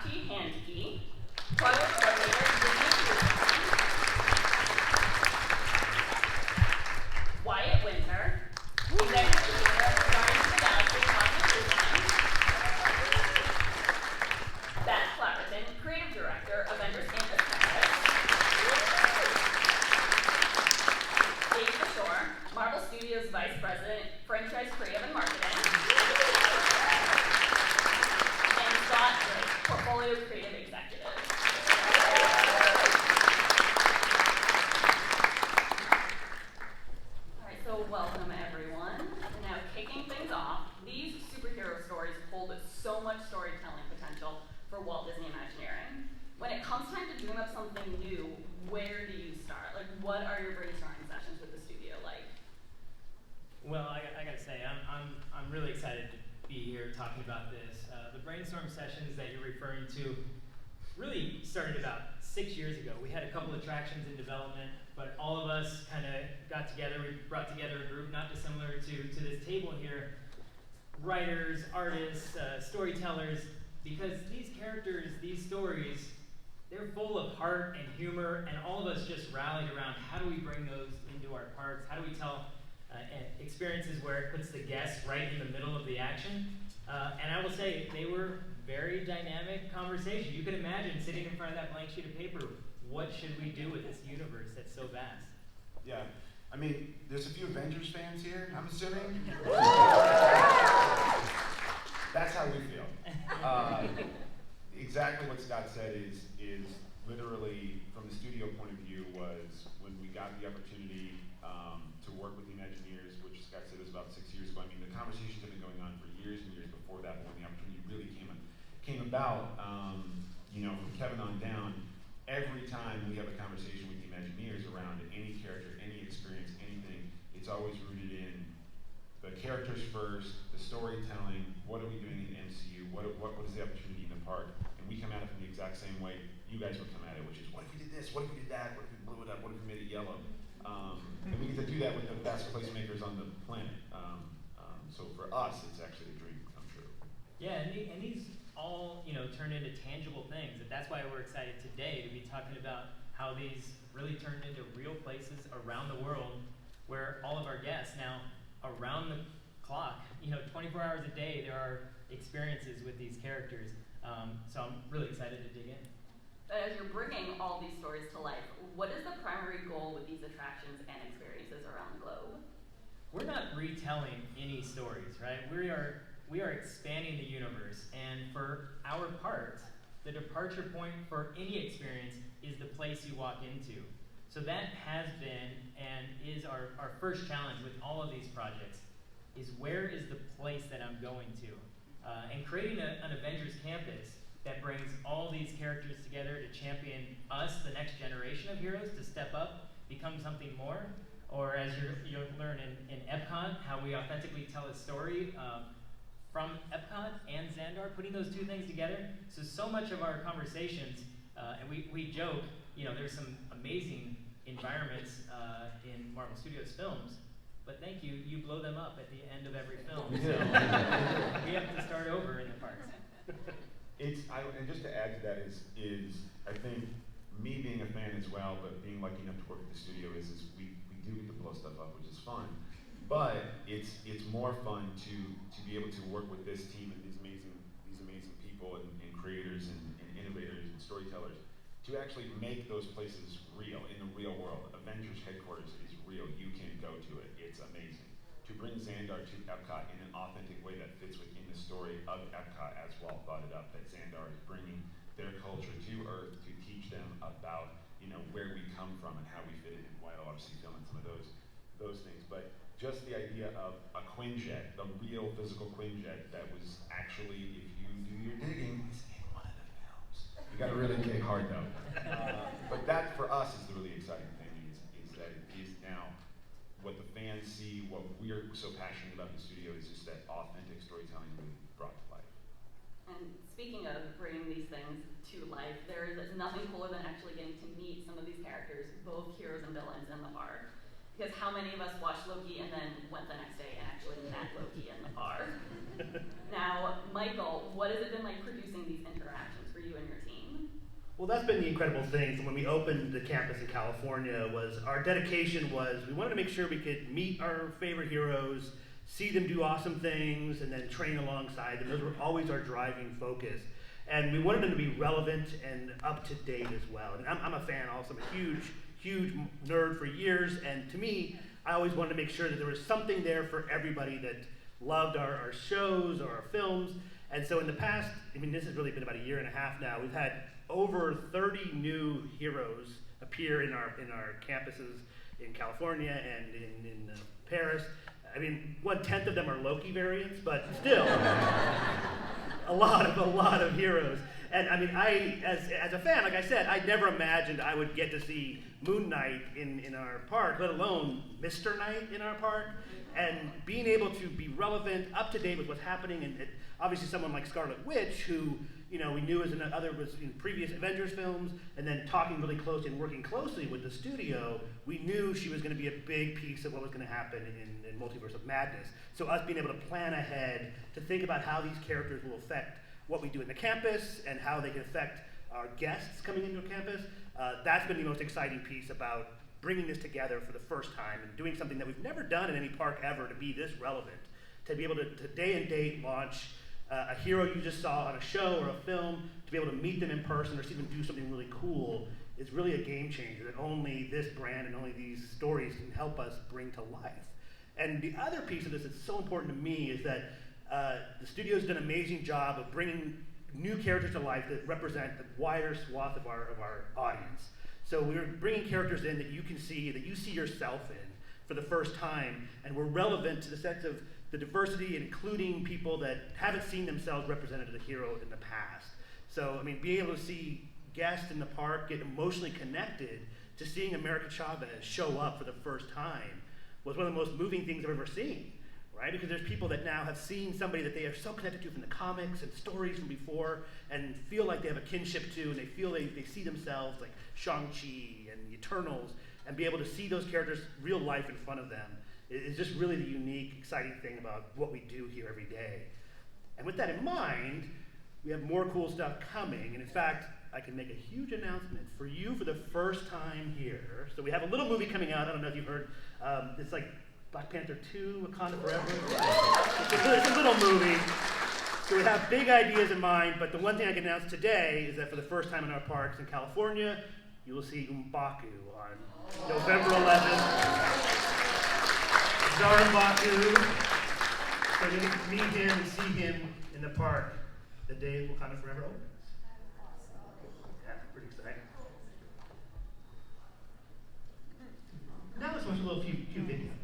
Sachi, Handke, product coordinator, Disney Wyatt Winter, executive producer, Guardians of the Galaxy, Cosmic Design, Beth Clapperton, creative director, Avengers Campus, Bushore, Marvel Studios Vice President, Franchise Creative and Marketing, and Scot, Portfolio Creative Executive. Alright, so welcome everyone. And now kicking things off, these superhero stories hold so much storytelling potential for Walt Disney Imagineering. When it comes time to dream up something new, where do you start? Like, what are your brainstorming sessions with the studio like? Well, I gotta say, I'm really excited to be here talking about this. The brainstorm sessions that you're referring to really started about 6 years ago. We had a couple attractions in development, but all of us kind of got together. We brought together a group not dissimilar to this table here, writers, artists, storytellers, because these characters, these stories, they're full of heart and humor, and all of us just rallied around how do we bring those into our parks? How do we tell experiences where it puts the guests right in the middle of the action? And I will say, they were very dynamic conversation. You can imagine sitting in front of that blank sheet of paper, what should we do with this universe that's so vast? Yeah, I mean, there's a few Avengers fans here, I'm assuming. That's how we feel. Exactly what Scott said is literally, from the studio point of view, was when we got the opportunity to work with the Imagineers, which Scott said was about 6 years ago. I mean, the conversations have been going on for years and years before that, but when the opportunity really came about, from Kevin on down, every time we have a conversation with the Imagineers around any character, any experience, anything, it's always rooted in the characters first, the storytelling, what are we doing in MCU, what is the opportunity in the park, and we come at it from the exact same way you guys would come at it, which is, what if we did this, what if we did that, what if we blew it up, what if we made it yellow? And we get to do that with the best placemakers on the planet. So for us, it's actually a dream come true. Yeah, and these all turned into tangible things. And that's why we're excited today to be talking about how these really turned into real places around the world where all of our guests now, around the clock, 24 hours a day, there are experiences with these characters. So I'm really excited to dig in. As you're bringing all these stories to life, what is the primary goal with these attractions and experiences around the globe? We're not retelling any stories, right? We are expanding the universe, and for our part, the departure point for any experience is the place you walk into. So that has been and is our first challenge with all of these projects, is where is the place that I'm going to? And creating an Avengers Campus that brings all these characters together to champion us, the next generation of heroes, to step up, become something more. Or as you'll learn in Epcot, how we authentically tell a story from Epcot and Xandar, putting those two things together. So much of our conversations, and we joke, there's some amazing environments in Marvel Studios films, but thank you, you blow them up at the end of every film. So we have to start over in the parks. And just to add to that is I think me being a fan as well, but being lucky enough to work at the studio is we do get to blow stuff up, which is fun. But it's more fun to be able to work with this team and these amazing people and creators and innovators and storytellers to actually make those places real in the real world. Avengers headquarters is real. You can go to it. It's amazing. To bring Xandar to Epcot in an authentic way that fits within the story of Epcot, as Walt brought it up, that Xandar is bringing their culture to Earth to teach them about where we come from and how we fit in. Wyatt obviously filming some of those things, but just the idea of a Quinjet, the real physical Quinjet that was actually, if you do your digging, is in one of the films. You got to really dig hard though. But that for us is the really exciting thing is that it is now what the fans see, what we're so passionate about in the studio is just that authentic storytelling really brought to life. And speaking of bringing these things to life, there is nothing cooler than actually getting to meet some of these characters, both heroes and villains, in the park. Because how many of us watched Loki and then went the next day and actually met Loki in the park? Now, Michael, what has it been like producing these interactions for you Well, that's been the incredible thing from when we opened the campus in California. Was our dedication was we wanted to make sure we could meet our favorite heroes, see them do awesome things, and then train alongside them. Those were always our driving focus. And we wanted them to be relevant and up to date as well. And I'm a fan also. I'm a huge nerd for years. And to me, I always wanted to make sure that there was something there for everybody that loved our shows or our films. And so in the past, I mean, this has really been about a year and a half now, we've had over 30 new heroes appear in our campuses in California and in Paris. I mean, 1/10 of them are Loki variants, but still, a lot of heroes. And I mean, as a fan, like I said, I never imagined I would get to see Moon Knight in our park, let alone Mr. Knight in our park. And being able to be relevant, up to date with what's happening, and obviously someone like Scarlet Witch, who we knew was in previous Avengers films, and then talking really closely and working closely with the studio, we knew she was going to be a big piece of what was going to happen in Multiverse of Madness. So us being able to plan ahead to think about how these characters will affect what we do in the campus and how they can affect our guests coming into a campus, that's been the most exciting piece about bringing this together for the first time and doing something that we've never done in any park ever to be this relevant, to be able to day and date launch a hero you just saw on a show or a film, to be able to meet them in person or see them do something really cool is really a game changer that only this brand and only these stories can help us bring to life. And the other piece of this that's so important to me is that the studio's done an amazing job of bringing new characters to life that represent the wider swath of our audience. So we're bringing characters in that you can see, that you see yourself in for the first time, and we're relevant to the sense of the diversity, including people that haven't seen themselves represented as a hero in the past. So, I mean, being able to see guests in the park get emotionally connected to seeing America Chavez show up for the first time was one of the most moving things I've ever seen, right? Because there's people that now have seen somebody that they are so connected to from the comics and stories from before and feel like they have a kinship to, and they feel they see themselves like Shang-Chi and the Eternals, and be able to see those characters real life in front of them is just really the unique, exciting thing about what we do here every day. And with that in mind, we have more cool stuff coming, and in fact, I can make a huge announcement for you for the first time here. So we have a little movie coming out, I don't know if you've heard, it's like Black Panther 2, Wakanda Forever. It's a little movie. So we have big ideas in mind, but the one thing I can announce today is that for the first time in our parks in California, you will see M'Baku on November 11th. Zara M'Baku. So you can meet him and see him in the park the day Wakanda Forever opens. Yeah, pretty exciting. Now let's watch a little few videos.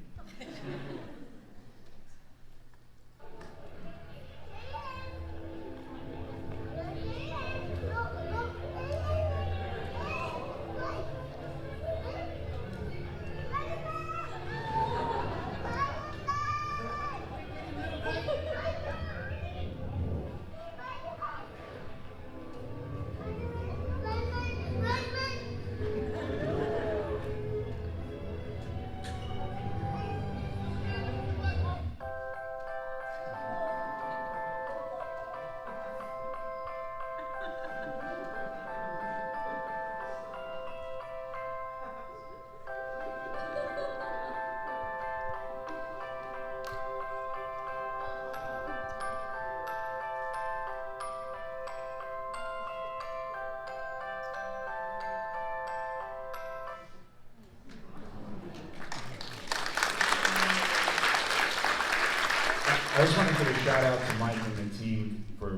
I just want to give a shout out to Mike and the team for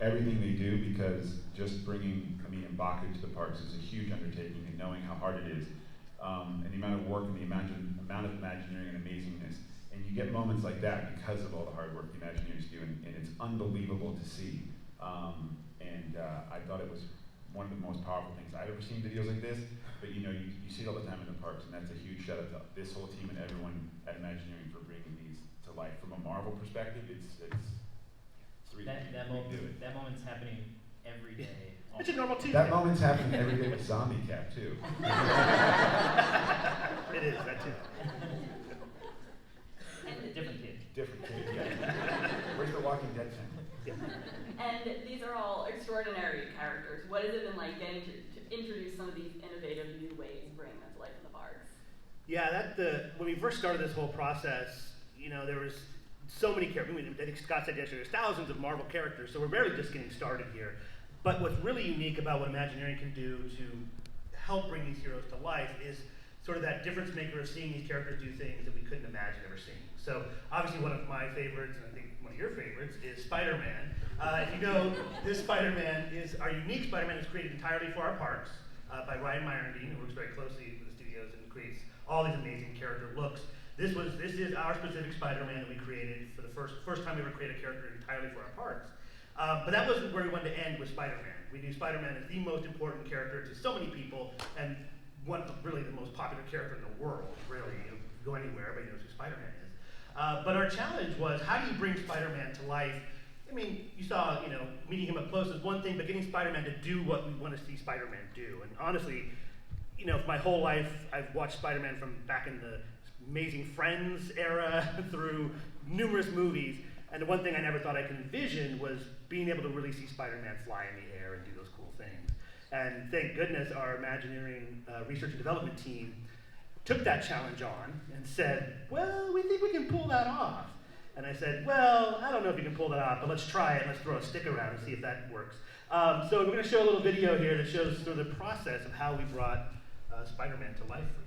everything they do, because just bringing M'Baku to the parks is a huge undertaking, and knowing how hard it is, and the amount of work and the amount of Imagineering and amazingness. And you get moments like that because of all the hard work the Imagineers do, and it's unbelievable to see. I thought it was one of the most powerful things I've ever seen videos like this, but you see it all the time in the parks, and that's a huge shout out to this whole team and everyone at Imagineering for bringing these to life. From a Marvel perspective, it's really that moment's happening every day. It's a normal Tuesday. That moment's happening every day with Zombie Cat too. It is, that too. And a different kid. Different kid, yeah. Where's the Walking Dead thing? And these are all extraordinary characters. What has it been like getting to introduce some of these innovative new ways of bringing them to life in the parks? Yeah, when we first started this whole process, there was so many characters. I think Scott said yesterday, there's thousands of Marvel characters, so we're barely just getting started here. But what's really unique about what Imagineering can do to help bring these heroes to life is sort of that difference maker of seeing these characters do things that we couldn't imagine ever seeing. So obviously one of my favorites, and I think one of your favorites, is Spider-Man. If you know, this Spider-Man is our unique Spider-Man is created entirely for our parks by Ryan Meyerendine, who works very closely with the studios and creates all these amazing character looks. This is our specific Spider-Man that we created for the first time we ever created a character entirely for our parks. But that wasn't where we wanted to end with Spider-Man. We knew Spider-Man is the most important character to so many people, and really the most popular character in the world, really. You go anywhere, everybody knows who Spider-Man is. But our challenge was, how do you bring Spider-Man to life? I mean, you saw, meeting him up close is one thing, but getting Spider-Man to do what we want to see Spider-Man do. And honestly, my whole life, I've watched Spider-Man from back in the Amazing Friends era through numerous movies. And the one thing I never thought I could envision was being able to really see Spider-Man fly in the air and do those cool things. And thank goodness our Imagineering research and development team took that challenge on and said, well, we think we can pull that off. And I said, well, I don't know if you can pull that off, but let's try it. Let's throw a stick around and see if that works. So we're going to show a little video here that shows sort of the process of how we brought Spider-Man to life for you.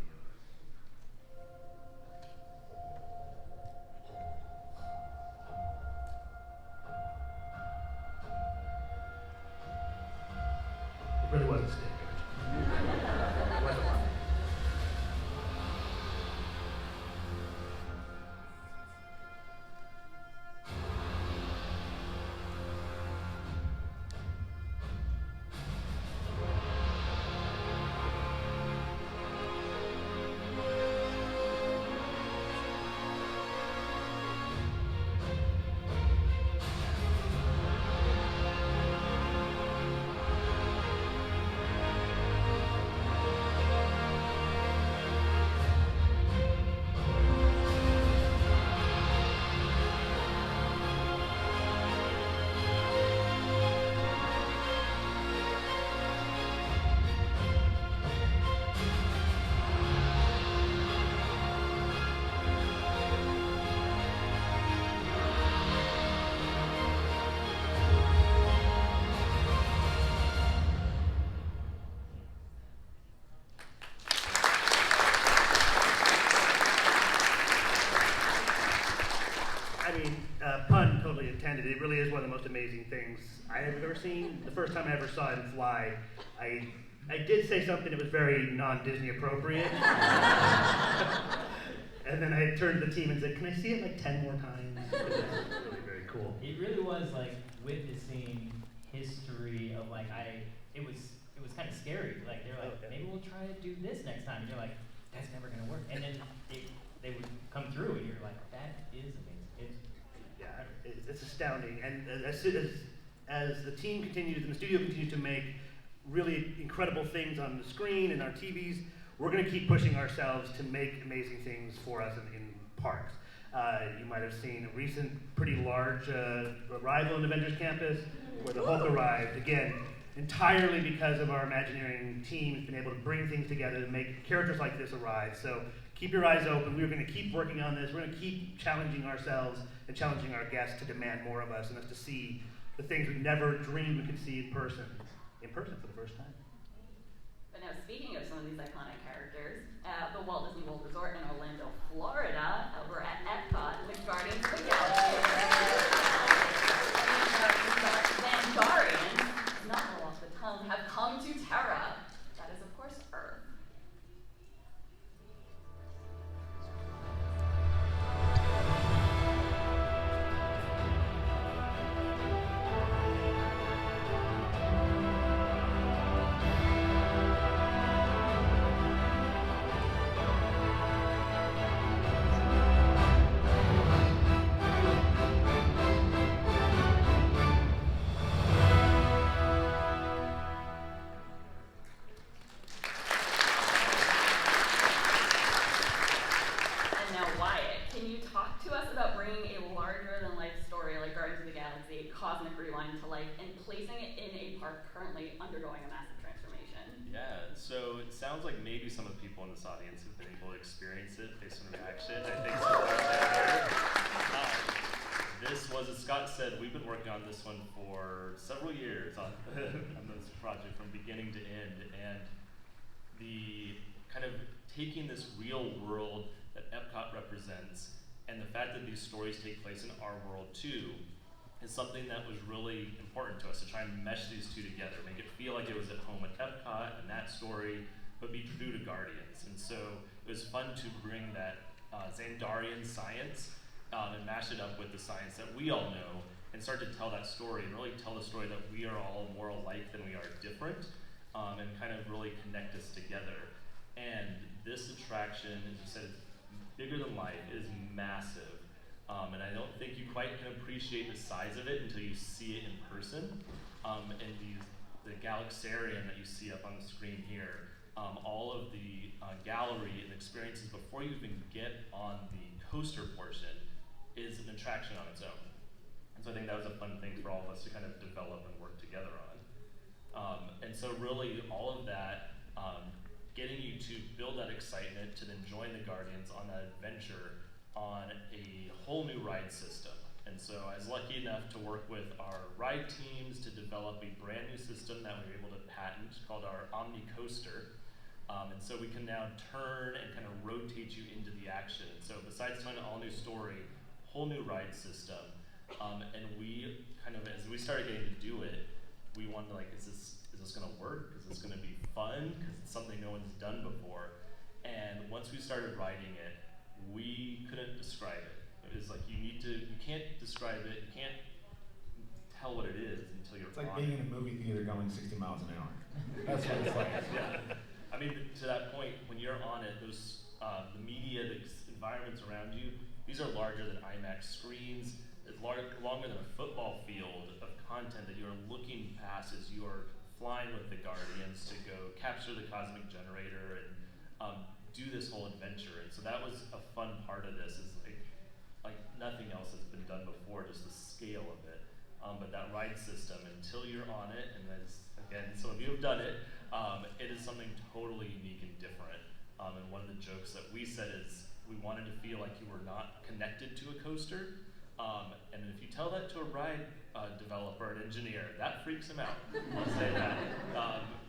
It really wasn't a stick. It wasn't one. Pun totally intended. It really is one of the most amazing things I have ever seen. The first time I ever saw him fly, I did say something that was very non-Disney appropriate. And then I turned to the team and said, can I see it like 10 more times? It was really very cool. It really was like witnessing history of it was kind of scary. Like they're like, maybe we'll try to do this next time. And you're like, that's never gonna work. And then they would come through and you're like, that is amazing. It's astounding, and as the team continues and the studio continues to make really incredible things on the screen and our TVs, we're going to keep pushing ourselves to make amazing things for us in parks. You might have seen a recent pretty large arrival in Avengers Campus where the Hulk arrived, again, entirely because of our Imagineering team has been able to bring things together to make characters like this arrive. So keep your eyes open. We're going to keep working on this. We're going to keep challenging ourselves and challenging our guests to demand more of us and us to see the things we never dreamed we could see in person for the first time. But now, speaking of some of these iconic characters, the Walt Disney World Resort in Orlando, Florida, we're at Epcot with Guardians of the Galaxy. Vandarians, not roll off the tongue, have come to Terra. That is, of course, Earth. Cosmic Rewind to life and placing it in a park currently undergoing a massive transformation? Yeah, so it sounds like maybe some of the people in this audience have been able to experience it based on reaction. I think so far this was, as Scott said, we've been working on this one for several years on this project from beginning to end. And the kind of taking this real world that Epcot represents and the fact that these stories take place in our world too is something that was really important to us, to try and mesh these two together, make it feel like it was at home at Epcot and that story, but be true to Guardians. And so it was fun to bring that Xandarian science and mash it up with the science that we all know and start to tell that story and really tell the story that we are all more alike than we are different, and kind of really connect us together. And this attraction, as you said, it's bigger than life. It is massive. And I don't think you quite can appreciate the size of it until you see it in person. And the Galaxarian that you see up on the screen here, all of the gallery and experiences before you even get on the coaster portion is an attraction on its own. And so I think that was a fun thing for all of us to kind of develop and work together on. And so really all of that, getting you to build that excitement, to then join the Guardians on that adventure on a whole new ride system. And so I was lucky enough to work with our ride teams to develop a brand new system that we were able to patent called our Omni Coaster. And so we can now turn and kind of rotate you into the action. So besides telling an all new story, whole new ride system. And we kind of, as we started getting to do it, we wanted to is this gonna work? Is this gonna be fun? Because it's something no one's done before. And once we started riding it, we couldn't describe it. It was like you can't describe it, you can't tell what it is until you're on it. It's like being in a movie theater going 60 miles an hour. That's what it's like. Yeah. I mean, to that point, when you're on it, those the media, the environments around you, these are larger than IMAX screens. It's longer than a football field of content that you're looking past as you are flying with the Guardians to go capture the cosmic generator and do this whole adventure. And so that was a fun part of this, is like nothing else has been done before, just the scale of it. But that ride system, until you're on it, and as again, some of you have done it, it is something totally unique and different. And one of the jokes that we said is we wanted to feel like you were not connected to a coaster. And if you tell that to a ride developer, an engineer, that freaks him out. I'll say that.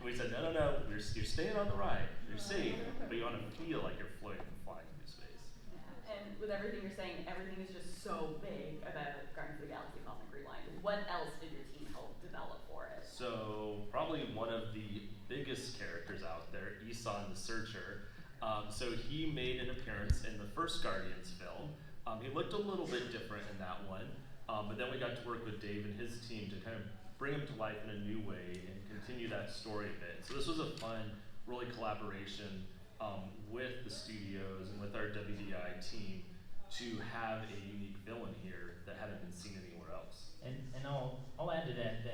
We said, no, you're staying on the ride. You're safe, but you want to feel like you're floating and flying through space. Yeah. And with everything you're saying, everything is just so big about Guardians of the Galaxy Cosmic Rewind. What else did your team help develop for it? So probably one of the biggest characters out there, Isan the Searcher. So he made an appearance in the first Guardians film. He looked a little bit different in that one, but then we got to work with Dave and his team to kind of bring him to life in a new way and continue that story a bit. So this was a fun, really collaboration with the studios and with our WDI team to have a unique villain here that hadn't been seen anywhere else. And I'll add to that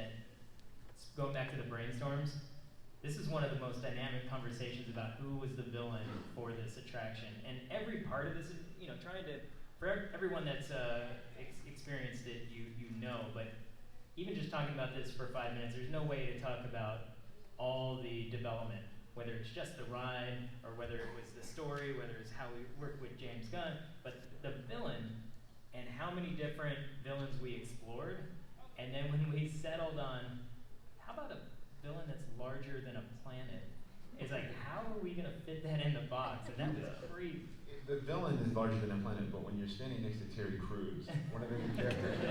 going back to the brainstorms, this is one of the most dynamic conversations about who was the villain for this attraction. And every part of this is, trying to, for everyone that's experienced it, you know, but even just talking about this for 5 minutes, there's no way to talk about all the development, whether it's just the ride, or whether it was the story, whether it's how we worked with James Gunn, but the villain and how many different villains we explored, and then when we settled on, how about a villain that's larger than a planet? It's like, how are we gonna fit that in the box? And that was crazy. The villain is larger than a planet, but when you're standing next to Terry Crews, one of the new characters, it's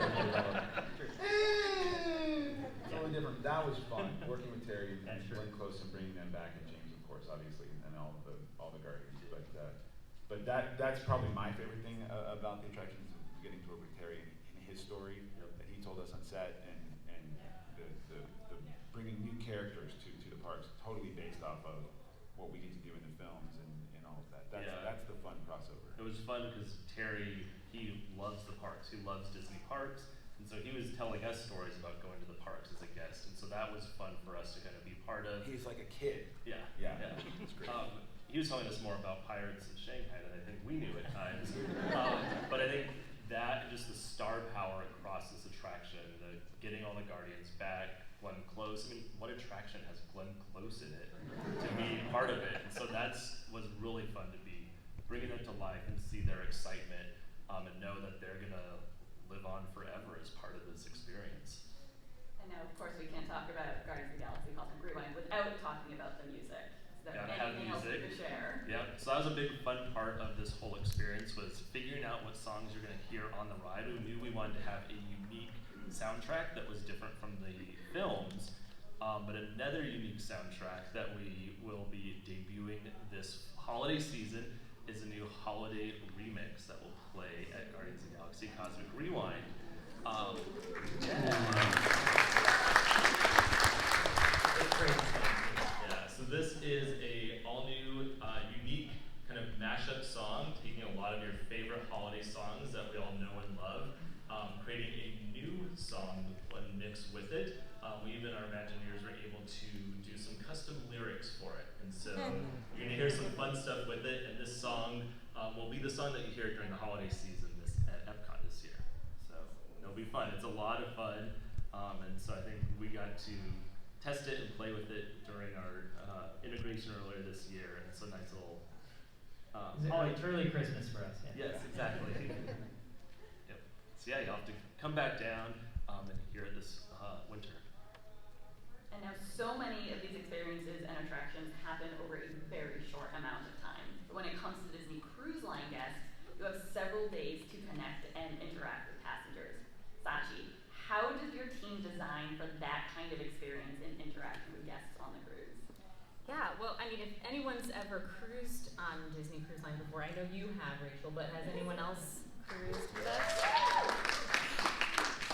totally different. That was fun, working with Terry and Glenn Close and bringing them back, and James, of course, obviously, and all the Guardians. But that's probably my favorite thing about the attraction, is getting to work with Terry and his story that he told us on set, and the bringing new characters to the parks, totally based off of what we need to do in the films and all of that. That's the fun crossover. It was fun because Terry, he loves the parks. He loves Disney parks. And so he was telling us stories about going to the parks as a guest. And so that was fun for us to kind of be part of. He's like a kid. Yeah. It's great. He was telling us more about pirates in Shanghai than I think we knew at times. But I think that, just the star power across this attraction, the all the Guardians back. Glenn Close. I mean, what attraction has Glenn Close in it to be part of it? And so was really fun to be bringing them to life and see their excitement and know that they're gonna live on forever as part of this experience. And now, of course, we can't talk about Guardians of the Galaxy Cosmic Rewind without talking about the music. Is there anything else you could share? Yep. So that was a big fun part of this whole experience, was figuring out what songs you're gonna hear on the ride. We knew we wanted to have a unique soundtrack that was different from the films, but another unique soundtrack that we will be debuting this holiday season is a new holiday remix that will play at Guardians of the Galaxy Cosmic Rewind. So this is a all-new, unique kind of mashup song, taking a lot of your favorite holiday songs that we all know and love, creating a new song and mix with it. We even, our Imagineers, were able to do some custom lyrics for it. And so you're gonna hear some fun stuff with it, and this song will be the song that you hear during the holiday season at Epcot this year. So it'll be fun. It's a lot of fun. And so I think we got to test it and play with it during our integration earlier this year. And it's a nice little It's early Christmas for us. Yeah. Yes, exactly. Yep. So yeah, you'll have to come back down and hear it this winter. And now so many of these experiences and attractions happen over a very short amount of time. But when it comes to Disney Cruise Line guests, you have several days to connect and interact with passengers. Sachi, how does your team design for that kind of experience in interacting with guests on the cruise? Yeah, well, I mean, if anyone's ever cruised on Disney Cruise Line before, I know you have, Rachel, but has anyone else cruised with us?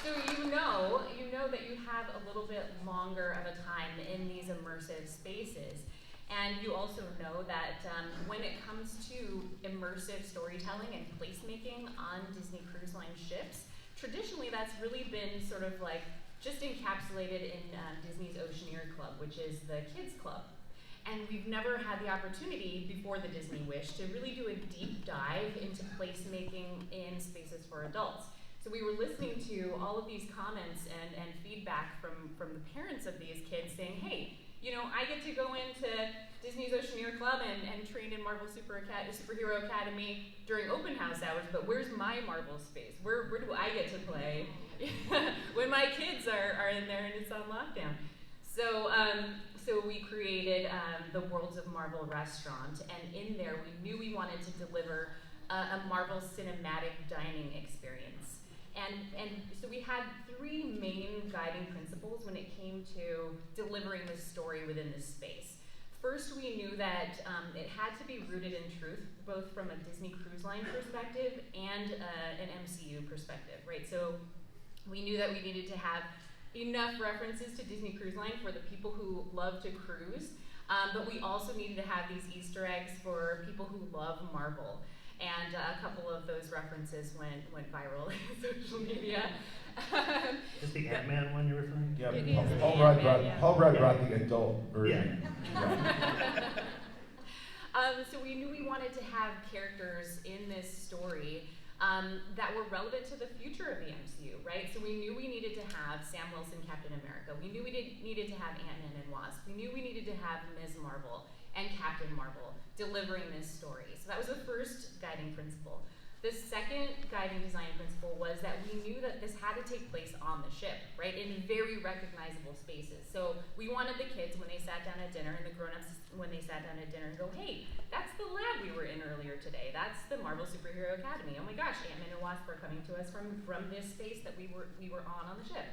So you know that you have a little bit longer of a time in these immersive spaces. And you also know that when it comes to immersive storytelling and placemaking on Disney Cruise Line ships, traditionally that's really been sort of like just encapsulated in Disney's Oceaneer Club, which is the kids club. And we've never had the opportunity before the Disney Wish to really do a deep dive into placemaking in spaces for adults. So we were listening to all of these comments and feedback from the parents of these kids saying, hey, you know, I get to go into Disney's Oceaneer Club and train in Marvel Superhero Academy during open house hours, but where's my Marvel space? Where do I get to play when my kids are in there and it's on lockdown? So we created the Worlds of Marvel restaurant, and in there we knew we wanted to deliver a Marvel cinematic dining experience. And so we had three main guiding principles when it came to delivering this story within this space. First, we knew that it had to be rooted in truth, both from a Disney Cruise Line perspective and an MCU perspective, right? So we knew that we needed to have enough references to Disney Cruise Line for the people who love to cruise, but we also needed to have these Easter eggs for people who love Marvel. And a couple of those references went viral in social media. Is the Ant-Man one you're referring to? Yeah, Paul Rudd brought the adult version. Yeah. So we knew we wanted to have characters in this story that were relevant to the future of the MCU, right? So we knew we needed to have Sam Wilson, Captain America. We knew we needed to have Ant-Man and Wasp. We knew we needed to have Ms. Marvel and Captain Marvel delivering this story. So that was the first guiding principle. The second guiding design principle was that we knew that this had to take place on the ship, right, in very recognizable spaces. So we wanted the kids, when they sat down at dinner, and the grown-ups, when they sat down at dinner, and go, hey, that's the lab we were in earlier today. That's the Marvel Superhero Academy. Oh my gosh, Ant-Man and Wasp are coming to us from this space that we were on the ship.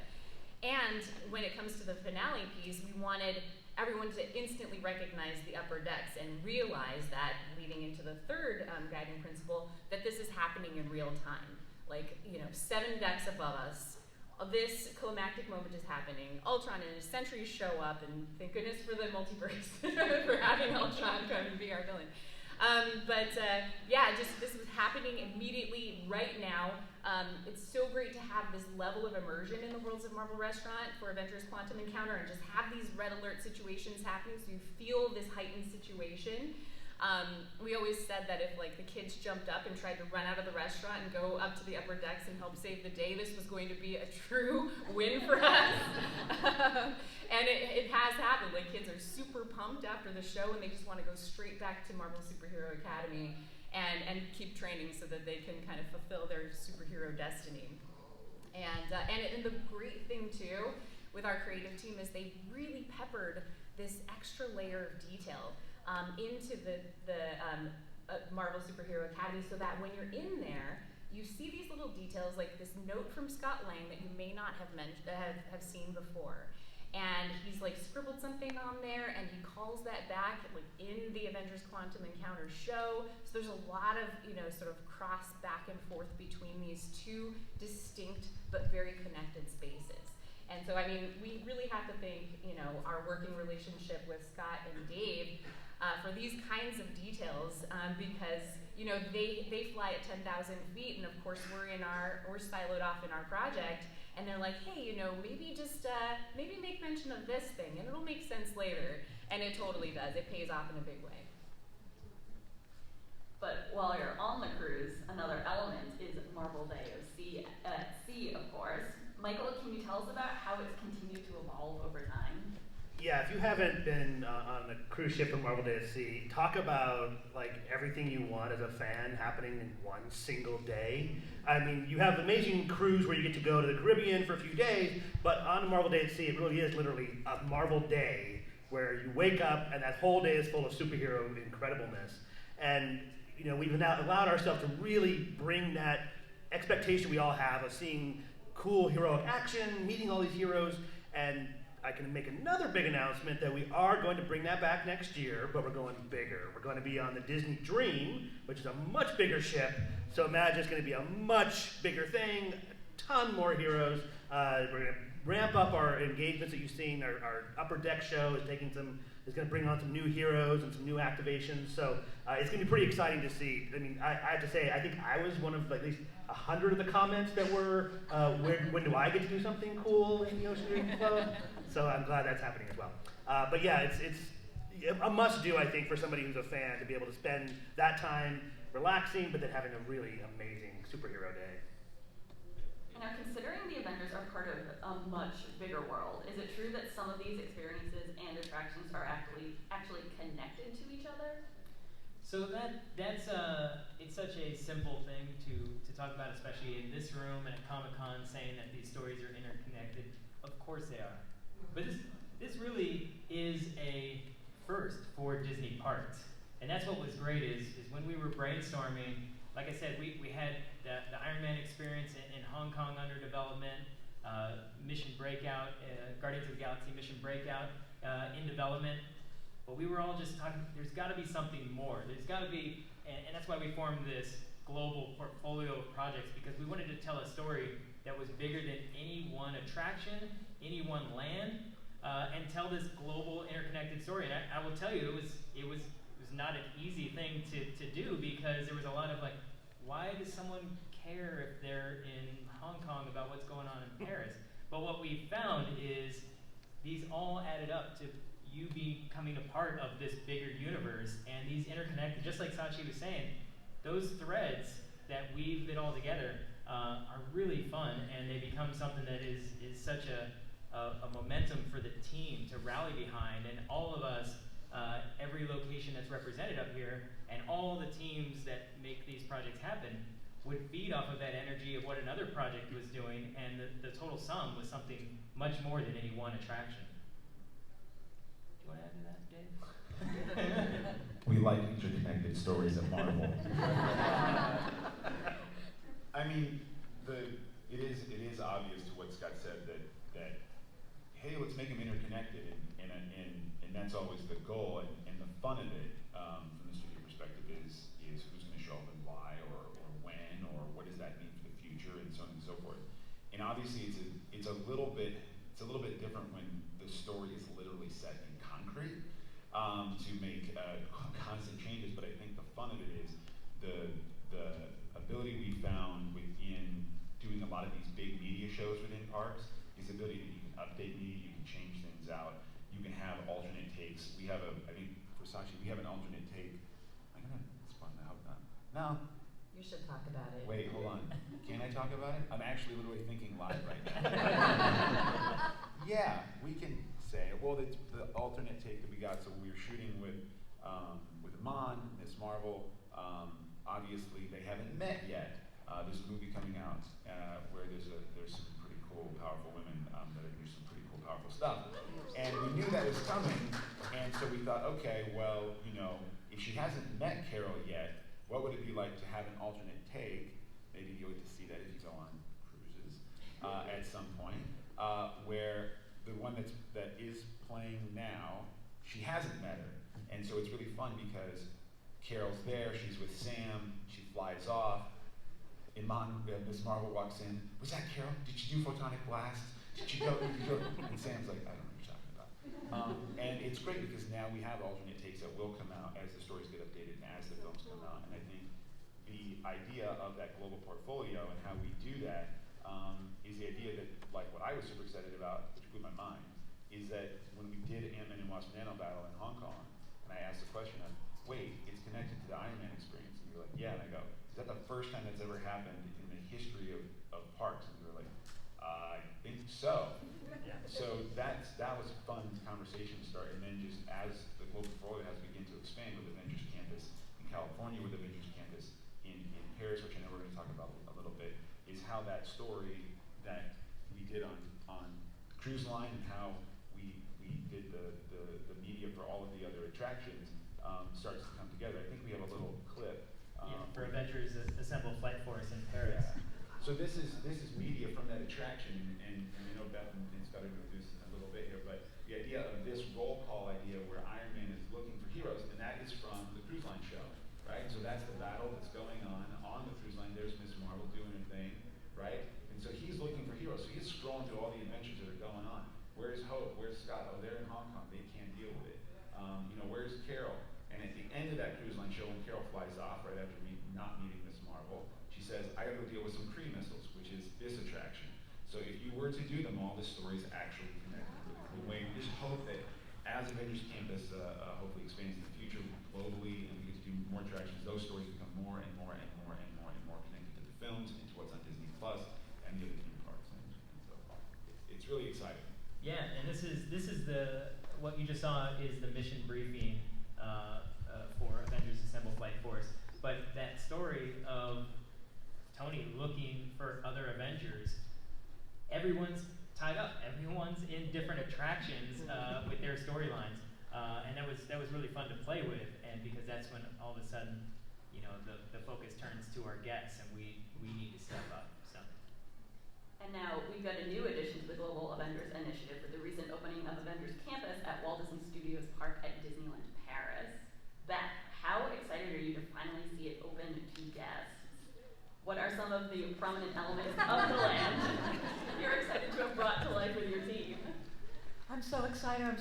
And when it comes to the finale piece, we wanted everyone to instantly recognize the upper decks and realize that, leading into the third guiding principle, that this is happening in real time. Like, 7 decks above us, this climactic moment is happening. Ultron and his sentries show up, and thank goodness for the multiverse for having Ultron come and be our villain. This was happening immediately right now. It's so great to have this level of immersion in the Worlds of Marvel restaurant for Avengers Quantum Encounter and just have these red alert situations happening so you feel this heightened situation. We always said that if like the kids jumped up and tried to run out of the restaurant and go up to the upper decks and help save the day, this was going to be a true win for us. And it has happened. Like kids are super pumped after the show and they just want to go straight back to Marvel Superhero Academy and keep training so that they can kind of fulfill their superhero destiny. And the great thing too with our creative team is they really peppered this extra layer of detail into the Marvel Superhero Academy, so that when you're in there, you see these little details like this note from Scot that you may not have seen before. And he's like scribbled something on there and he calls that back like in the Avengers Quantum Encounter show. So there's a lot of, sort of cross back and forth between these two distinct but very connected spaces. And so, I mean, we really have to thank, our working relationship with Scott and Dave for these kinds of details because, they fly at 10,000 feet and of course we're siloed off in our project. And they're like, hey, maybe just, maybe make mention of this thing and it'll make sense later. And it totally does. It pays off in a big way. But while you're on the cruise, another element is Marvel Day at Sea, of course. Michael, can you tell us about how it's continued to evolve over time? Yeah, if you haven't been on a cruise ship for Marvel Day at Sea, talk about like everything you want as a fan happening in one single day. I mean, you have amazing cruise where you get to go to the Caribbean for a few days, but on Marvel Day at Sea, it really is literally a Marvel Day where you wake up and that whole day is full of superhero incredibleness. And we've now allowed ourselves to really bring that expectation we all have of seeing cool heroic action, meeting all these heroes, and I can make another big announcement that we are going to bring that back next year, but we're going bigger. We're going to be on the Disney Dream, which is a much bigger ship. So imagine it's going to be a much bigger thing, a ton more heroes. We're going to ramp up our engagements that you've seen. Our upper deck show is going to bring on some new heroes and some new activations. So it's going to be pretty exciting to see. I mean, I have to say, I think I was one of at least 100 of the comments that were, when do I get to do something cool in the Oceanarium Club? So I'm glad that's happening as well. But yeah, it's a must-do, I think, for somebody who's a fan to be able to spend that time relaxing, but then having a really amazing superhero day. Now, considering the Avengers are part of a much bigger world, is it true that some of these experiences and attractions are actually connected to each other? So that's it's such a simple thing to talk about, especially in this room and at Comic-Con, saying that these stories are interconnected. Of course they are. But this really is a first for Disney parks. And that's what was great is when we were brainstorming, like I said, we had the Iron Man experience in Hong Kong under development, Mission Breakout, Guardians of the Galaxy Mission Breakout in development. But we were all just talking, there's got to be something more. There's got to be, and that's why we formed this global portfolio of projects, because we wanted to tell a story that was bigger than any one attraction, any one land, and tell this global interconnected story. And I will tell you, it was not an easy thing to do, because there was a lot of like, why does someone care if they're in Hong Kong about what's going on in Paris? But what we found is these all added up to you becoming a part of this bigger universe, and these interconnected, just like Sachi was saying, those threads that weave it all together are really fun, and they become something that is such a momentum for the team to rally behind. And all of us, every location that's represented up here, and all the teams that make these projects happen would feed off of that energy of what another project was doing, and the total sum was something much more than any one attraction. Do you want to add to that, Dave? We like interconnected stories at Marvel. I mean, it is obvious to what Scott said that hey, let's make them interconnected, and that's always the goal, and the fun of it from the studio perspective is who's going to show up and why, or when, or what does that mean for the future, and so on and so forth. And obviously, it's a little bit different when the story is literally set in concrete to make constant changes. But I think the fun of it is the ability we found within doing a lot of these big media shows within parks is the ability that you can update media, you can change things out, you can have alternate takes. We have I think for Sachi, we have an alternate take No. You should talk about it. Wait, hold on. Can I talk about it? I'm actually literally thinking live right now. Yeah, we can say it. Well, the alternate take that we got, so we were shooting with Iman, Miss Marvel. Obviously, they haven't met yet. There's a movie coming out where there's some pretty cool, powerful women that are doing some pretty cool, powerful stuff. And we knew that was coming, and so we thought, okay, well, if she hasn't met Carol yet, what would it be like to have an alternate take? Maybe you'll get to see that if you go on cruises at some point, where the one that is playing now, she hasn't met her, and so it's really fun because Carol's there, she's with Sam, she flies off. Miss Marvel walks in. Was that Carol? Did she do photonic blasts? Did she go? And Sam's like, I don't know what you're talking about. And it's great because now we have alternate takes that will come out as the stories get updated and as the films come out. And I think the idea of that global portfolio and how we do that is the idea that, like what I was super excited about, which blew my mind, is that when we did Ant-Man and Wasp Nano Battle in Hong Kong, and I asked the question of, wait, it's connected to the Iron Man experience. And you're like, yeah, and I go, is that the first time that's ever happened in the history of parks? And we were like, I think so. Yeah. So that was a fun conversation to start, and then just as the global portfolio has begun to expand with Avengers Campus in California, with Avengers Campus in Paris, which I know we're going to talk about a little bit, is how that story that we did on Cruise Line and how we did the media for all of the other attractions starts to come together. I think we have a little clip. For Avengers Assemble Flight Force in Paris. Yeah. So this is media from that attraction, and I know Beth and Scot are going to do this in a little bit here, but the idea of this roll call idea where Iron Man is looking for heroes, and that is from the Cruise Line show, right? So that's the battle that's going on the Cruise Line. There's Miss Marvel doing her thing, right? And so he's looking for heroes. So he's scrolling through all the adventures that are going on. Where's Hope? Where's Scott? Oh, they're in Hong Kong. They can't deal with it. Where's Carol? And at the end of that Cruise Line show, when Carol flies off right after not meeting Miss Marvel, she says, I gotta go deal with some Kree missiles, which is this attraction. So if you were to do them all, the stories actually connect in a really cool way. We just hope that as Avengers Campus hopefully expands in the future globally and we get to do more attractions, those stories become more and more and more and more and more connected to the films and to what's on Disney Plus and the other theme parks. And so it's really exciting. Yeah, and this is what you just saw is the mission briefing for Avengers Assemble Flight Force. But that story of Tony looking for other Avengers, everyone's tied up. Everyone's in different attractions with their storylines, and that was really fun to play with. And because that's when all of a sudden, the focus turns to our guests, and we need to step up. So. And now we've got a new addition to the Global Avengers Initiative with the recent opening of Avengers Campus at Walt Disney Studios Park at Disneyland Paris. Beth, how excited are you to finally see it open to guests? What are some of the prominent elements of the land you're excited to have brought to life with your team? I'm so excited.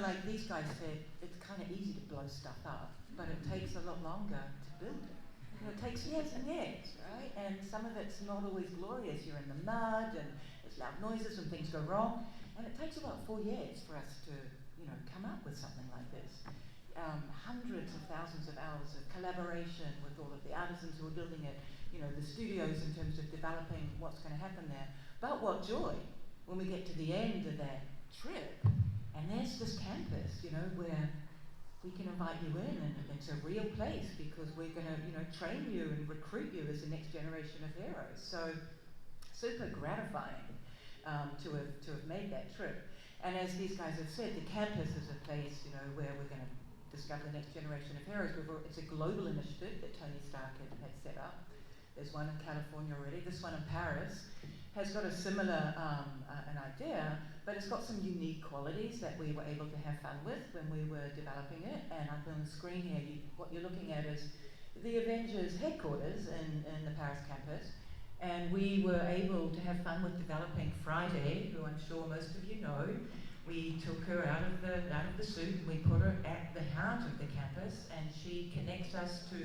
Like these guys said, it's kind of easy to blow stuff up, but it takes a lot longer to build it. It takes years and years, right? And some of it's not always glorious. You're in the mud and there's loud noises and things go wrong. And it takes about 4 years for us to come up with something like this. Hundreds of thousands of hours of collaboration with all of the artisans who are building it, the studios in terms of developing what's going to happen there. But what joy when we get to the end of that trip and there's this campus, where we can invite you in and it's a real place because we're going to, train you and recruit you as the next generation of heroes. So super gratifying to have made that trip. And as these guys have said, the campus is a place, where we're going to discover the next generation of heroes. It's a global initiative that Tony Stark had set up. There's one in California already. This one in Paris has got a similar an idea, but it's got some unique qualities that we were able to have fun with when we were developing it. And up on the screen here, what you're looking at is the Avengers headquarters in the Paris campus. And we were able to have fun with developing Friday, who I'm sure most of you know. We took her out of the suit and we put her at the heart of the campus, and she connects us to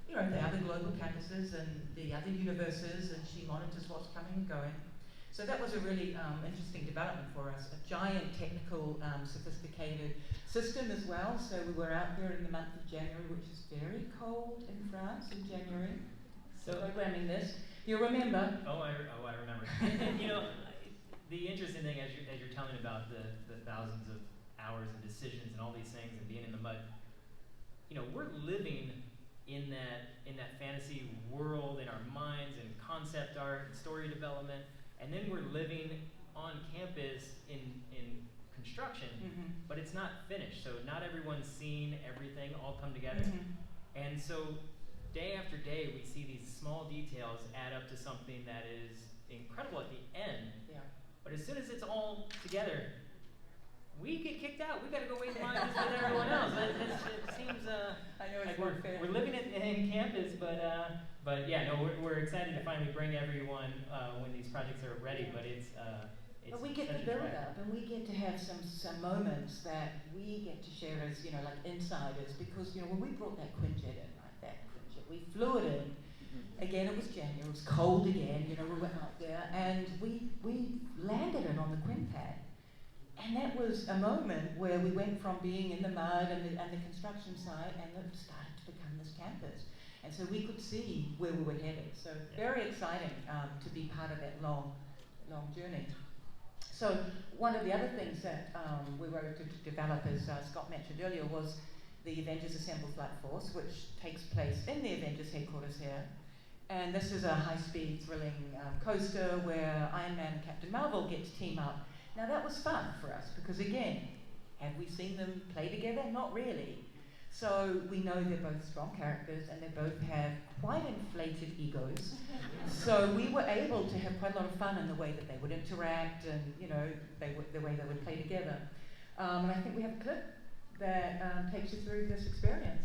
the other global campuses and the other universes, and she monitors what's coming and going. So that was a really interesting development for us, a giant technical, sophisticated system as well. So we were out there in the month of January, which is very cold in France in January. So programming this, you remember? Oh, I remember. And, you know, the interesting thing as you're telling about the thousands of hours and decisions and all these things and being in the mud, you know, we're living in that fantasy world in our minds and concept art and story development, and then we're living on campus in construction, but it's not finished. So not everyone's seen everything all come together, and so day after day we see these small details add up to something that is incredible at the end. Yeah. But as soon as it's all together, we get kicked out. We got to go wait in line just with everyone else. It seems I know it's like not fair. we're living it in campus, but yeah, no, we're excited to finally bring everyone when these projects are ready. But it's But we get such the a build joy. up, and we get to have some moments that we get to share as, you know, like insiders, because, you know, when we brought that Quinjet in, right, that Quinjet, we flew it in. Again, it was January, it was cold again, you know, we went out there, and we landed it on the Quinpad. And that was a moment where we went from being in the mud and the construction site, and it started to become this campus. And so we could see where we were headed. So very exciting to be part of that long journey. So one of the other things that we were to develop, as Scott mentioned earlier, was the Avengers Assemble Flight Force, which takes place in the Avengers headquarters here. And this is a high-speed, thrilling coaster where Iron Man and Captain Marvel get to team up. Now that was fun for us because, again, have we seen them play together? Not really. So we know they're both strong characters and they both have quite inflated egos. So we were able to have quite a lot of fun in the way that they would interact and, you know, the way they would play together. And I think we have a clip that takes you through this experience.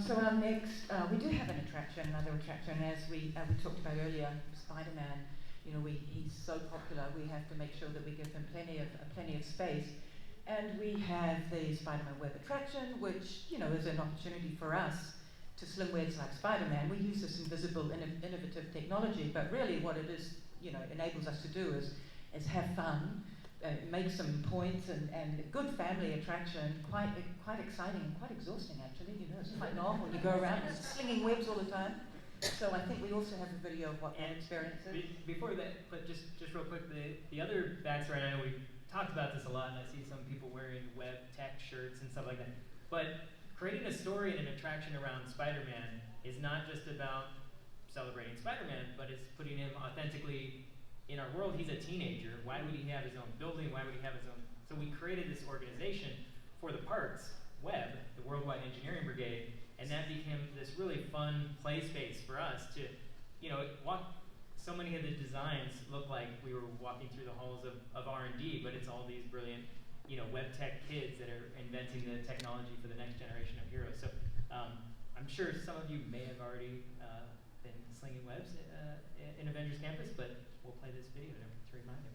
So our next, we do have another attraction, as we talked about earlier, Spider-Man. You know, he's so popular, we have to make sure that we give him plenty of space. And we have the Spider-Man web attraction, which, you know, is an opportunity for us to sling webs like Spider-Man. We use this invisible, innovative technology, but really what it is, you know, enables us to do is have fun, make some points, and a good family attraction, quite exciting and quite exhausting actually. You know, it's quite long when you go around slinging webs all the time. So I think we also have a video of what that experience is. Before that, but just real quick, the other backstory, I know we've talked about this a lot, and I see some people wearing web tech shirts and stuff like that. But creating a story and an attraction around Spider-Man is not just about celebrating Spider-Man, but it's putting him authentically in our world. He's a teenager. Why would he have his own building? Why would he have his own? So we created this organization for the parks, WEB, the Worldwide Engineering Brigade, and that became this really fun play space for us to, you know, walk. So many of the designs look like we were walking through the halls of R&D, but it's all these brilliant, you know, web tech kids that are inventing the technology for the next generation of heroes. So I'm sure some of you may have already been slinging webs in Avengers Campus, but we'll play this video to remind everyone.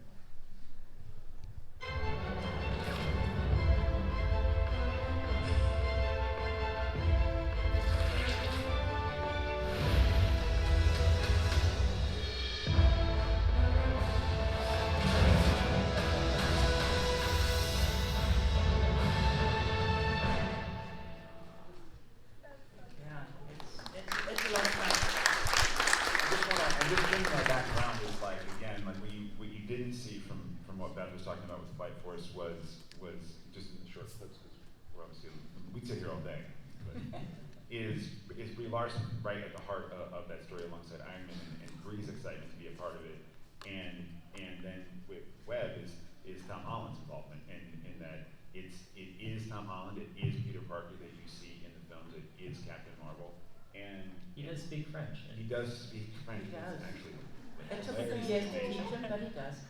What Beth was talking about with Flight Force was just in the short clips, because we're obviously, we'd sit here all day, but is Brie Larson right at the heart of that story alongside Iron Man, and Brie's excitement to be a part of it, and then with Webb is Tom Holland's involvement in that it is Tom Holland, it is Peter Parker that you see in the films, it is Captain Marvel, and he does speak French. He does speak French. He does. Actually, it took a few years to teach him, but he does.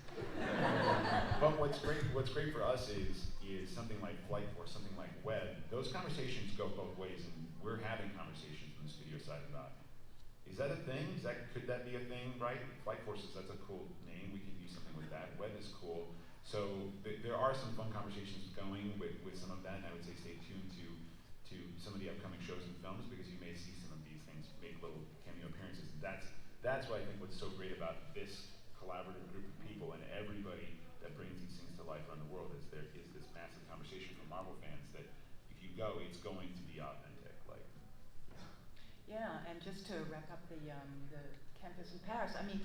But what's great for us is something like Flight Force, something like Web. Those conversations go both ways, and we're having conversations from the studio side about, is that a thing? Could that be a thing, right? Flight Forces, that's a cool name. We could use something with that. Web is cool. So there are some fun conversations going with some of that, and I would say stay tuned to some of the upcoming shows and films, because you may see some of these things make little cameo appearances. That's what I think what's so great about this collaborative group of people and everybody that brings these things to life around the world is there is this massive conversation from Marvel fans that if you go, it's going to be authentic. Like, Yeah, and just to wrap up the campus in Paris, I mean,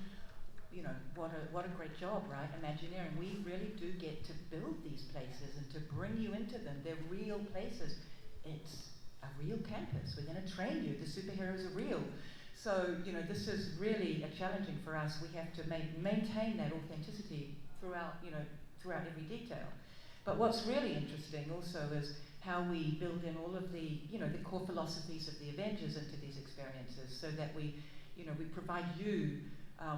you know, what a great job, right? Imagineering. We really do get to build these places and to bring you into them. They're real places. It's a real campus. We're going to train you. The superheroes are real. So, you know, this is really challenging for us. We have to maintain that authenticity throughout every detail. But what's really interesting also is how we build in all of the, you know, the core philosophies of the Avengers into these experiences, so that we provide you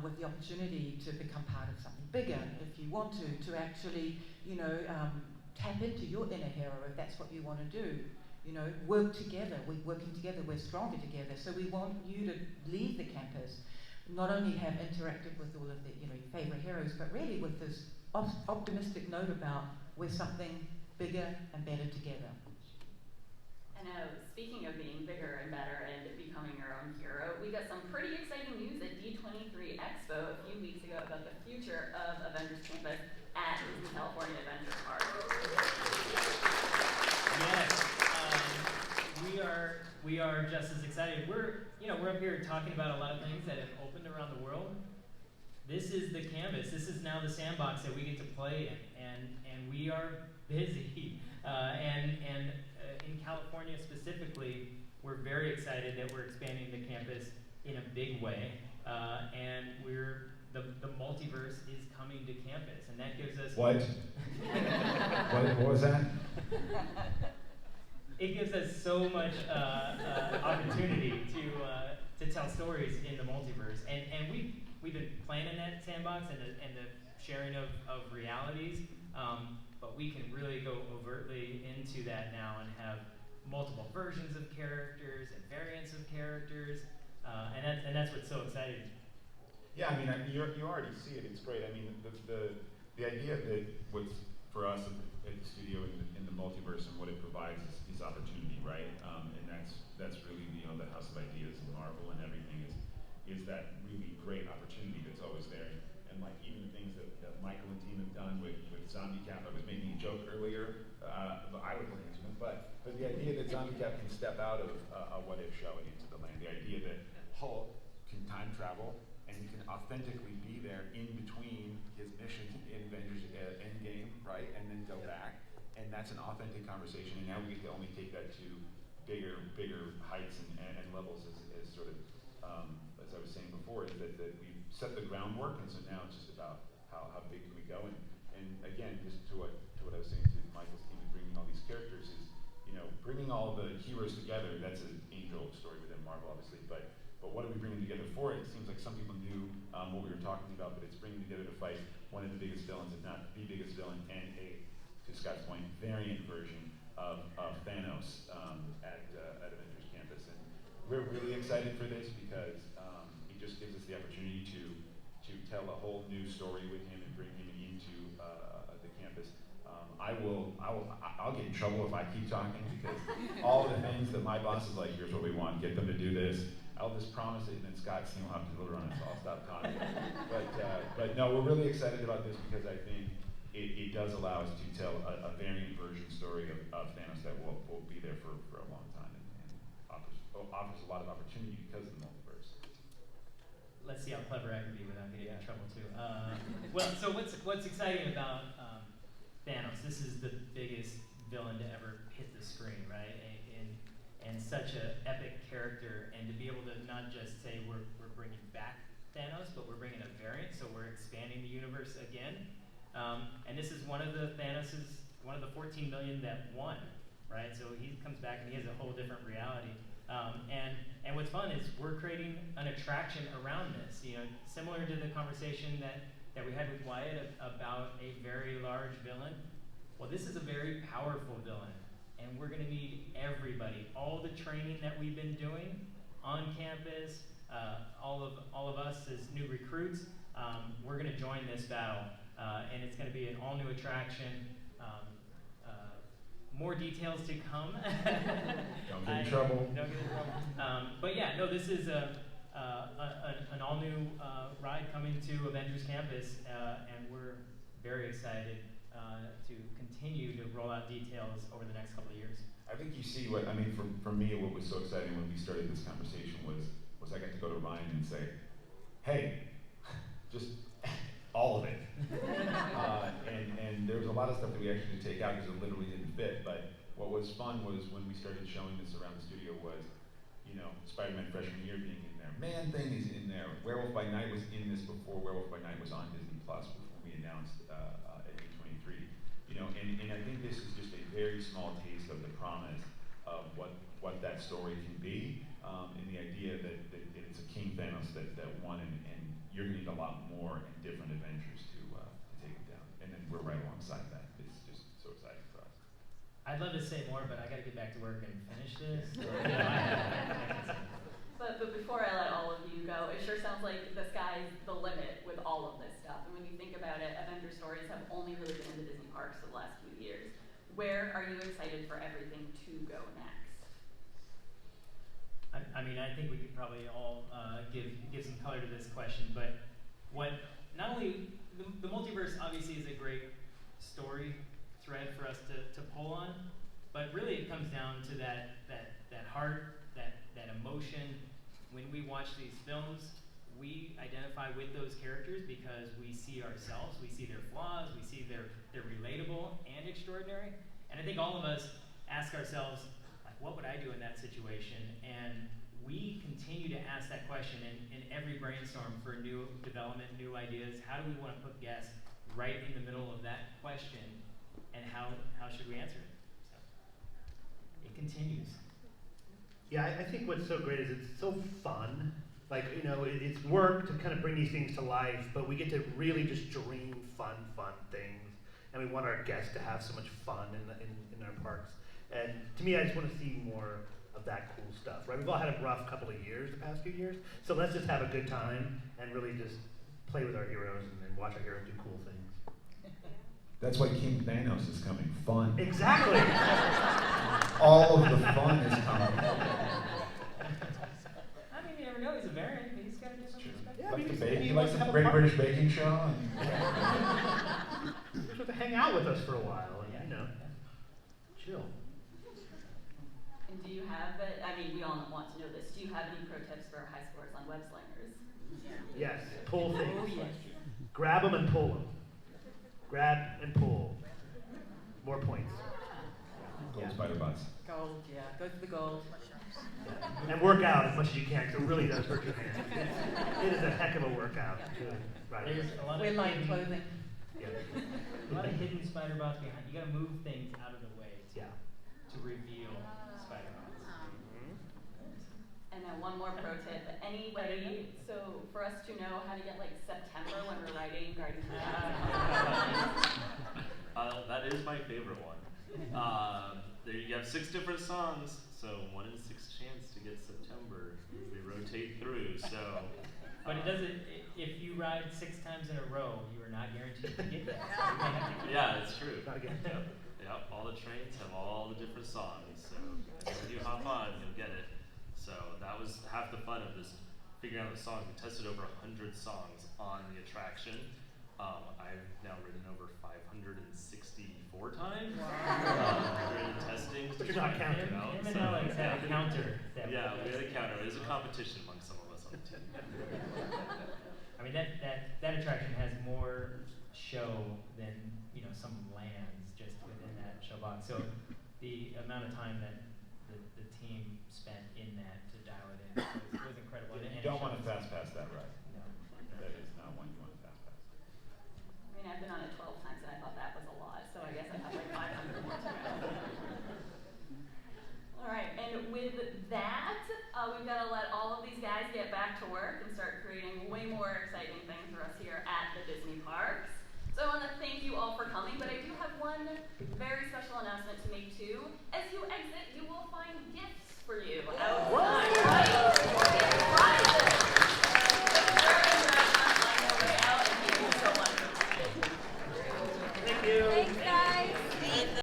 with the opportunity to become part of something bigger, if you want to actually, tap into your inner hero if that's what you want to do. You know, work together. We're working together. We're stronger together. So we want you to leave the campus, not only have interacted with all of the, your favorite heroes, but really with this optimistic note about we're something bigger and better together. I know, speaking of being bigger and better and becoming your own hero, we got some pretty exciting news at D23 Expo a few weeks ago about the future of Avengers Campus at Disney California Adventure Park. Yes, we are just as excited. We're up here talking about a lot of things that have opened around the world. This is the canvas. This is now the sandbox that we get to play in, and we are busy. In California specifically, we're very excited that we're expanding the campus in a big way, and the multiverse is coming to campus, and that gives us what? What was that? It gives us so much opportunity to tell stories in the multiverse, and we've been planning that sandbox and the sharing of realities, but we can really go overtly into that now and have multiple versions of characters and variants of characters, and that's what's so exciting. Yeah, I mean, you already see it. It's great. I mean, the idea that what's for us at the studio in the multiverse and what it provides is opportunity, right? And that's really the house of ideas and Marvel and everything is that really great opportunity that's always there. And like even the things that Michael and team have done with Zombie Cap, I was making a joke earlier, but I would look into it. But the idea that Zombie Cap can step out of a what if show and into the land, the idea that Hulk can time travel and he can authentically be there in between his mission in Avengers Endgame, right, and then go back, and that's an authentic conversation. And now we get to only take that to bigger heights and levels, as sort of as I was saying before, is that we've set the groundwork, and so now it's just about how big can we go. And again, just to what I was saying to Michael's team, and bringing all these characters is, bringing all the heroes together. That's an angel story within Marvel, obviously, but what are we bringing together for it? It seems like some people knew what we were talking about, but it's bringing together to fight one of the biggest villains, if not the biggest villain, and to Scott's point, variant version of Thanos at Avengers Campus. And we're really excited for this because it just gives us the opportunity to tell a whole new story with him and bring him into the campus. I'll get in trouble if I keep talking, because all the things that my boss is like, here's what we want, get them to do this. I'll just promise it, and then Scott's team will have to deliver on it, so I'll stop talking. But no, we're really excited about this because I think it does allow us to tell a variant version story of Thanos that will be there for a long time and offers a lot of opportunity because of the multiverse. Let's see how clever I can be without getting in trouble too. So what's exciting about Thanos? This is the biggest villain to ever hit the screen, right? And such an epic character, and to be able to not just say we're bringing back Thanos, but we're bringing a variant, so we're expanding the universe again. And this is one of the 14 million that won, right? So he comes back and he has a whole different reality. And what's fun is we're creating an attraction around this, similar to the conversation that that we had with Wyatt about a very large villain. Well, this is a very powerful villain, and we're going to need everybody. All the training that we've been doing on campus, all of us as new recruits, we're going to join this battle, and it's going to be an all-new attraction. More details to come. Don't get in trouble. Don't get in trouble. But yeah, no, this is an all-new ride coming to Avengers Campus, and we're very excited to continue to roll out details over the next couple of years. I think you see what, I mean, for me, what was so exciting when we started this conversation was I got to go to Ryan and say, hey, just all of it. And there was a lot of stuff that we actually had to take out because it literally didn't fit. But what was fun was when we started showing this around the studio was, you know, Spider-Man freshman year being in there. Man-Thing is in there. Werewolf by Night was in this before Werewolf by Night was on Disney Plus, before we announced at A23. You know, and I think this is just a very small taste of the promise of what that story can be, and the idea that it's a King Thanos that won, and you're going to need a lot more and different adventures to take it down. And then we're right alongside that. It's just so exciting for us. I'd love to say more, but I got to get back to work and finish this. But before I let all of you go, it sure sounds like the sky's the limit with all of this stuff. And when you think about it, Avenger stories have only really been in the Disney parks for the last few years. Where are you excited for everything to go next? I mean, I think we could probably all give some color to this question, but not only the multiverse obviously is a great story thread for us to pull on, but really it comes down to that heart, that emotion. When we watch these films, we identify with those characters because we see ourselves, we see their flaws, we see they're relatable and extraordinary. And I think all of us ask ourselves, like, what would I do in that situation? And we continue to ask that question in every brainstorm for new development, new ideas. How do we want to put guests right in the middle of that question, and how should we answer it? So, it continues. Yeah, I think what's so great is it's so fun. Like, you know, it's work to kind of bring these things to life, but we get to really just dream fun things. And we want our guests to have so much fun in our parks. And to me, I just want to see more of that cool stuff, right? We've all had a rough couple of years, the past few years. So let's just have a good time and really just play with our heroes and watch our heroes do cool things. That's why King Thanos is coming. Fun. Exactly. All of the fun is coming. I mean, you never know. He's a variant, but he's got a different perspective. Yeah, Like the maybe baking, he like wants to the have a Great party. British Baking Show. He's supposed to hang out with us for a while, and you know, chill. And do you have, I mean, we all want to know this, do you have any pro tips for high scores on web slingers? Yes, pull things. Oh, yes. Grab them and pull them. Grab and pull. More points. Gold spider butts. Gold, yeah. Go for the gold. Yeah. And work out as much as you can, because it really does hurt your hands. It is a heck of a workout. Right. There's a lot Wear of light hidden, clothing. Yeah. a lot of hidden spider bots behind. You got to move things out of the way Yeah. to reveal spider bots. And now one more pro tip. Anybody, so for us to know how to get like September when we're writing Guardians of the Galaxy. That is my favorite one. There you have 6 different songs, so 1 in 6 chance to get September as they rotate through. So, But it doesn't. If you ride 6 times in a row, you are not guaranteed to get that. yeah, it's true. Not again. Yep, all the trains have all the different songs, so when you hop on, you'll get it. So that was half the fun of this, figuring out the songs. We tested over 100 songs on the attraction. I've now ridden over 564 times during the testing. But you're not counting. Him and Alex had a counter. Yeah, we had a counter. There's a competition among some of us on the team. I mean, that attraction has more show than, you know, some lands just within that show box. So the amount of time that the team spent in that to dial it in was incredible. You don't want to fast pass that ride. No. That is not one you want to fast pass. I mean, I've been on a 12